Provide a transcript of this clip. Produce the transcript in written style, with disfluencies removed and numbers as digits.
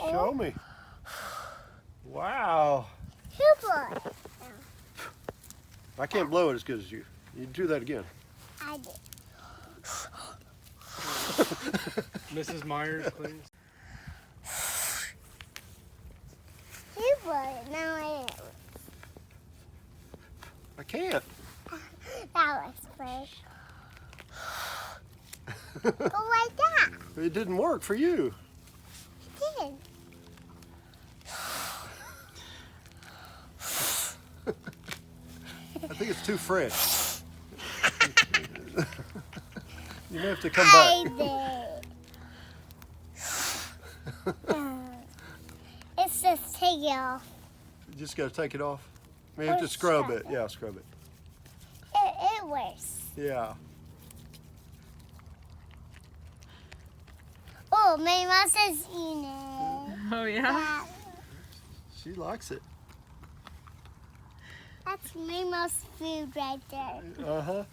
Show me. Wow. Super. I can't blow it as good as you. You do that again. I did. Mrs. Myers, please. Super. Now I can't. that was first. Go like that. It didn't work for you. It did. I think it's too fresh. You may have to come back. It's just take it off. You just got to take it off. Maybe have to scrub it. Yeah, scrub it. It works. Yeah. Oh, my mom says eating it. Oh, yeah? She likes it. That's my mom's food right there. Uh-huh.